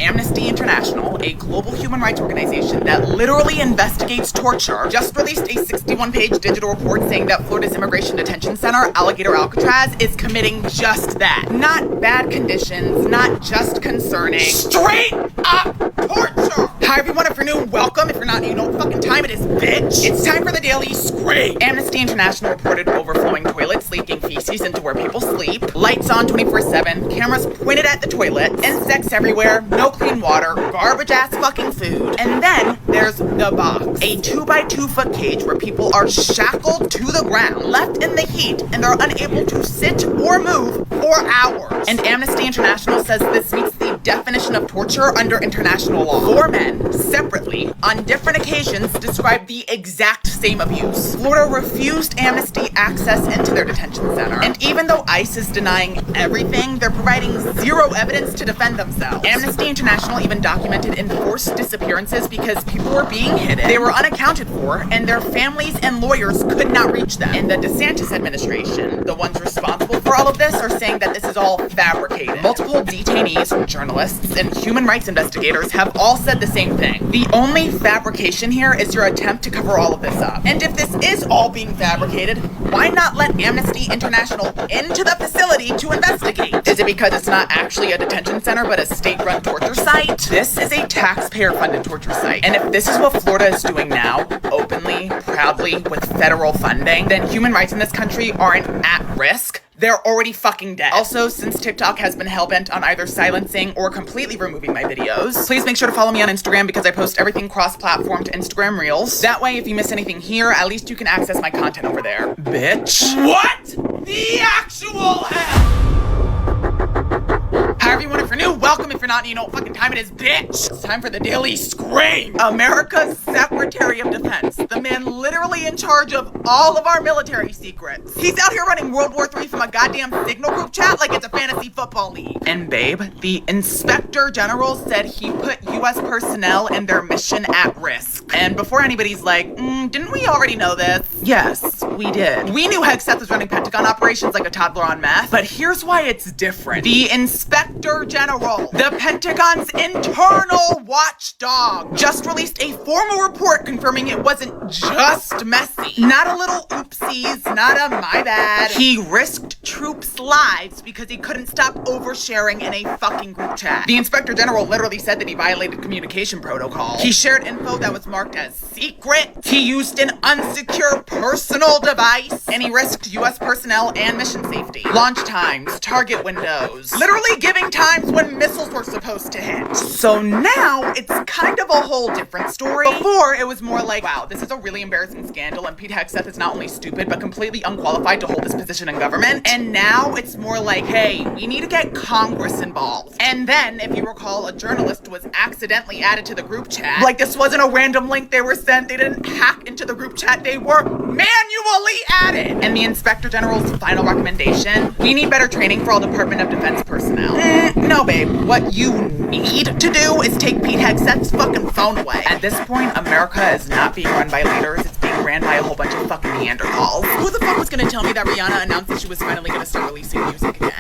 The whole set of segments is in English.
Amnesty International, a global human rights organization that literally investigates torture, just released a 61-page digital report saying that Florida's Immigration Detention Center, Alligator Alcatraz, is committing just that. Not bad conditions, not just concerning, straight up torture! Hi everyone, if you're new, welcome. If you're not, you know what fucking time it is, bitch. It's time for the Daily Scrape. Amnesty International reported overflowing toilets leaking feces into where people sleep, lights on 24/7, cameras pointed at the toilets, insects everywhere, no clean water, garbage ass fucking food. And then there's the box, a 2x2 foot cage where people are shackled to the ground, left in the heat, and are unable to sit or move for hours. And Amnesty International says this meets the definition of torture under international law. 4 men, separately, on different occasions, described the exact same abuse. Florida refused Amnesty access into their detention center. And even though ICE is denying everything, they're providing zero evidence to defend themselves. Amnesty International even documented enforced disappearances because people were being hidden, they were unaccounted for, and their families and lawyers could not reach them. And the DeSantis administration, the ones responsible for all of this, are saying that this is all fabricated. Multiple detainees, journalists, and human rights investigators have all said the same thing. The only fabrication here is your attempt to cover all of this up. And if this is all being fabricated, why not let Amnesty International into the facility to investigate? Is it because it's not actually a detention center but a state-run torture site? This is a taxpayer-funded torture site. And if this is what Florida is doing now, openly, proudly, with federal funding, then human rights in this country aren't at risk. They're already fucking dead. Also, since TikTok has been hellbent on either silencing or completely removing my videos, please make sure to follow me on Instagram because I post everything cross-platform to Instagram Reels. That way, if you miss anything here, at least you can access my content over there. Bitch. What the actual hell? Hi everyone, if you're new, welcome. If you're not, you know what fucking time it is, bitch. It's time for the Daily Scream. America's Secretary of Defense, the man literally in charge of all of our military secrets. He's out here running World War III from a goddamn signal group chat like it's a fantasy football league. And babe, the Inspector General said he put US personnel and their mission at risk. And before anybody's like, didn't we already know this? Yes, we did. We knew Hegseth was running Pentagon operations like a toddler on meth, but here's why it's different. The Inspector General, the Pentagon's internal watchdog, just released a formal report confirming it wasn't just messy. Not a little oopsies, not a my bad. He risked troops' lives because he couldn't stop oversharing in a fucking group chat. The Inspector General literally said that he violated communication protocol. He shared info that was marked as secret. He used an unsecure personal device. And he risked US personnel and mission safety. Launch times, target windows, literally giving times when missiles were supposed to hit. So now it's kind of a whole different story. Before, it was more like, wow, this is a really embarrassing scandal and Pete Hegseth is not only stupid but completely unqualified to hold this position in government. And now it's more like, hey, we need to get Congress involved. And then, if you recall, a journalist was accidentally added to the group chat. Like this wasn't a random link they were sent. They didn't hack into the group chat. They were manually added. And the Inspector General's final recommendation, we need better training for all Department of Defense personnel. No, babe. What you need to do is take Pete Hegseth's fucking phone away. At this point, America is not being run by leaders. It's being ran by a whole bunch of fucking Neanderthals. Who the fuck was gonna tell me that Rihanna announced that she was finally gonna start releasing music again?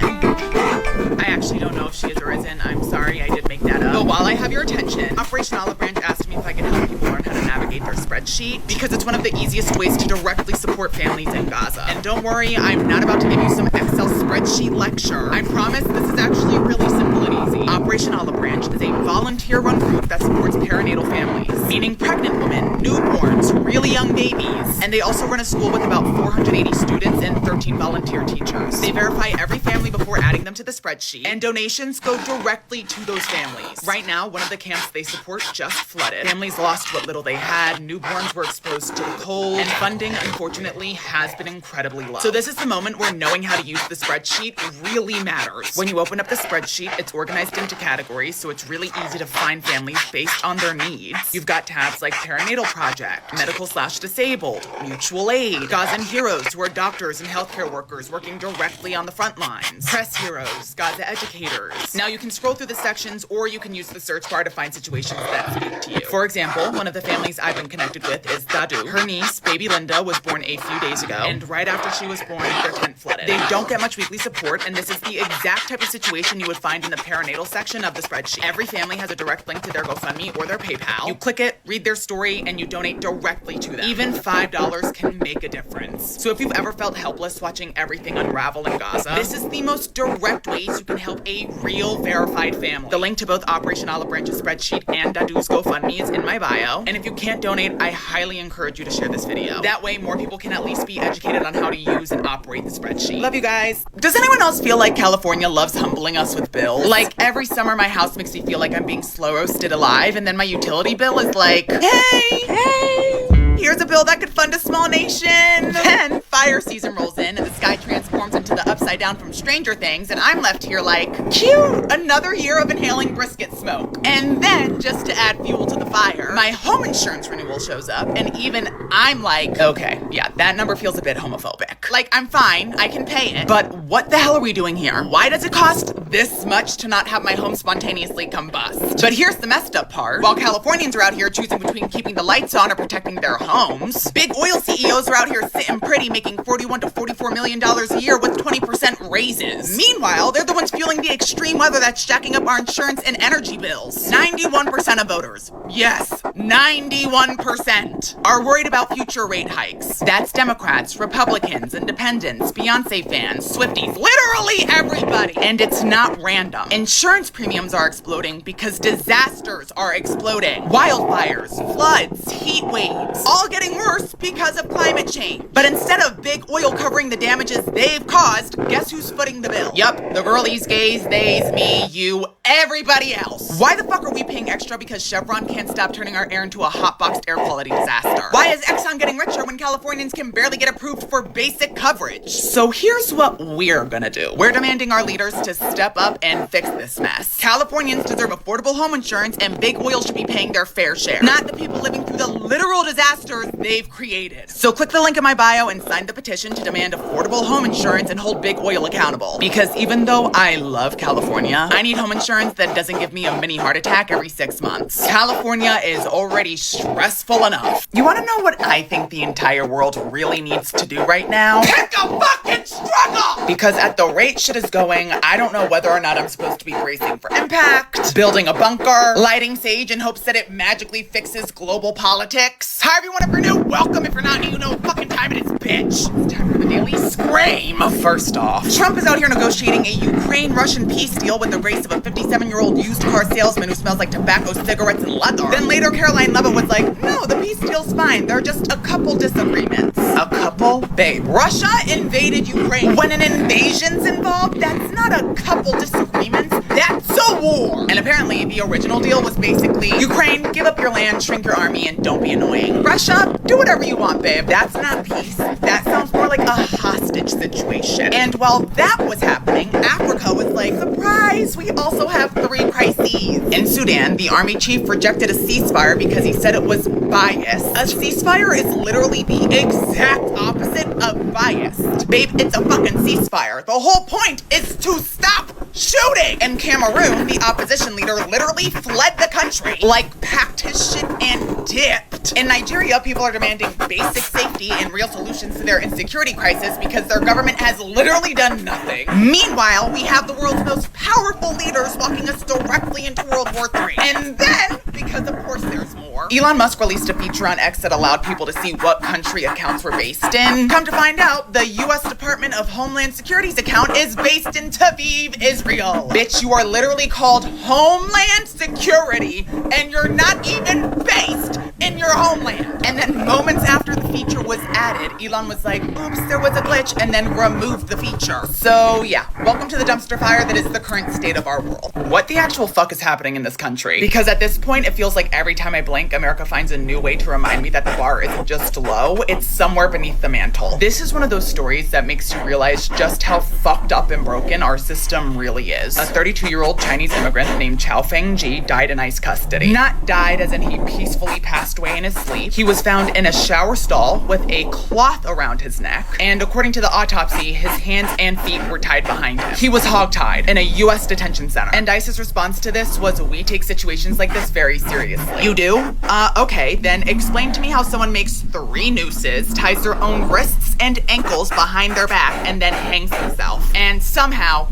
I actually don't know if she is or isn't. I'm sorry, I did make that up. But while I have your attention, Operation Olive Branch asked me if I could help people learn how to navigate their spreadsheet because it's one of the easiest ways to directly support families in Gaza. And don't worry, I'm not about to give you some Excel spreadsheet lecture. I promise this is actually really simple and easy. Operation Olive Branch is a volunteer-run group that supports perinatal families, meaning pregnant women, newborns, really young babies. And they also run a school with about 480 students and 13 volunteer teachers. They verify every family before adding them to the spreadsheet, and donations go directly to those families. Right now, one of the camps they support just flooded. Families lost what little they had, newborns were exposed to the cold, and funding, unfortunately, has been incredibly low. So this is the moment where knowing how to use the spreadsheet really matters. When you open up the spreadsheet, it's organized into categories, so it's really easy to find families based on their needs. You've got tabs like Perinatal Project, Medical/Disabled, Mutual Aid, Gazan Heroes, who are doctors and healthcare workers working directly on the front lines, Press Heroes, Gaza Educators. Now you can scroll through the sections or you can use the search bar to find situations that speak to you. For example, one of the families I I've been connected with is Dadu. Her niece, baby Linda, was born a few days ago, and right after she was born, their tent flooded. They don't get much weekly support, and this is the exact type of situation you would find in the perinatal section of the spreadsheet. Every family has a direct link to their GoFundMe or their PayPal. You click it, read their story, and you donate directly to them. Even $5 can make a difference. So if you've ever felt helpless watching everything unravel in Gaza, this is the most direct ways you can help a real verified family. The link to both Operation Olive Branch's spreadsheet and Dadu's GoFundMe is in my bio. And if you can't donate, I highly encourage you to share this video. That way, more people can at least be educated on how to use and operate the spreadsheet. Love you guys. Does anyone else feel like California loves humbling us with bills? Like every summer, my house makes me feel like I'm being slow roasted alive, and then my utility bill is like, hey, here's a bill that could fund a small nation. Then fire season rolls in and the sky transforms into the Upside Down from Stranger Things, and I'm left here like, cute, another year of inhaling brisket smoke. And then, just to add fuel to the fire, my home insurance renewal shows up, and even I'm like, okay, yeah, that number feels a bit homophobic. Like, I'm fine, I can pay it, but what the hell are we doing here? Why does it cost this much to not have my home spontaneously combust? But here's the messed up part. While Californians are out here choosing between keeping the lights on or protecting their homes, big oil CEOs are out here sitting pretty, making $41 to $44 million a year with 20% raises. Meanwhile, they're the ones fueling the extreme weather that's jacking up our insurance and energy bills. 91% of voters, yes, 91%, are worried about future rate hikes. That's Democrats, Republicans, Independents, Beyonce fans, Swifties, literally everybody. And it's not random. Insurance premiums are exploding because disasters are exploding. Wildfires, floods, heat waves, all getting worse because of climate change. But instead of big oil covering the damages they've caused, guess who's footing the bill? Yup, the girlies, gays, theys, me, you, everybody else. Why the fuck are we paying extra because Chevron can't stop turning our air into a hotboxed air quality disaster? Why is Exxon getting richer when Californians can barely get approved for basic coverage? So here's what we're gonna do. We're demanding our leaders to step up and fix this mess. Californians deserve affordable home insurance, and big oil should be paying their fair share, not the people living through the literal disasters they've created. So click the link in my bio and sign the petition to demand affordable home insurance and hold big oil accountable. Because even though I love California, I need home insurance that doesn't give me a mini heart attack every 6 months. California is already stressful enough. You wanna know what I think the entire world really needs to do right now? Pick a fucking struggle! Because at the rate shit is going, I don't know whether or not I'm supposed to be bracing for impact, building a bunker, lighting sage in hopes that it magically fixes global politics. However you want to renew, welcome. If you're not new, you know what fucking time it is, bitch. It's time for the daily scream. First off, Trump is out here negotiating a Ukraine-Russian peace deal with the race of a 57-year-old used car salesman who smells like tobacco, cigarettes, and leather. Then later, Caroline Levitt was like, no, the peace deal's fine. There are just a couple disagreements. A couple? Babe, Russia invaded Ukraine. When an invasion's involved, that's not a couple disagreements. That's a war. And apparently, the original deal was basically, Ukraine, give up your land, shrink your army, and don't be annoying. Russia, do whatever you want, babe. That's not peace. That sounds more like a hostage situation. And while that was happening, Africa was like, surprise, we also have 3 crises. In Sudan, the army chief rejected a ceasefire because he said it was biased. A ceasefire is literally the exact opposite of biased. Babe, it's a fucking ceasefire. The whole point is to stop shooting. In Cameroon, the opposition leader literally fled the country, like packed his shit and dipped. In Nigeria, people are demanding basic safety and real solutions to their insecurity crisis because their government has literally done nothing. Meanwhile, we have the world's most powerful leaders walking us directly into World War III. And then, because of course there's more, Elon Musk released a feature on X that allowed people to see what country accounts were based in. Come to find out, the US Department of Homeland Security's account is based in Tel Aviv, Israel. Bitch, you are literally called Homeland Security, and you're not even based in your homeland. And then moments after the feature was added, Elon was like, oops, there was a glitch, and then removed the feature. So yeah, welcome to the dumpster fire that is the current state of our world. What the actual fuck is happening in this country? Because at this point, it feels like every time I blink, America finds a new way to remind me that the bar isn't just low, it's somewhere beneath the mantle. This is one of those stories that makes you realize just how fucked up and broken our system really is. A 32-year-old Chinese immigrant named Chao Fengji died in ICE custody. Not died as in he peacefully passed away in his sleep. He was found in a shower stall with a cloth cloth around his neck, and according to the autopsy, his hands and feet were tied behind him. He was hogtied in a U.S. detention center. And ICE's response to this was, we take situations like this very seriously. You do? Okay, then explain to me how someone makes 3 nooses, ties their own wrists and ankles behind their back, and then hangs himself, and somehow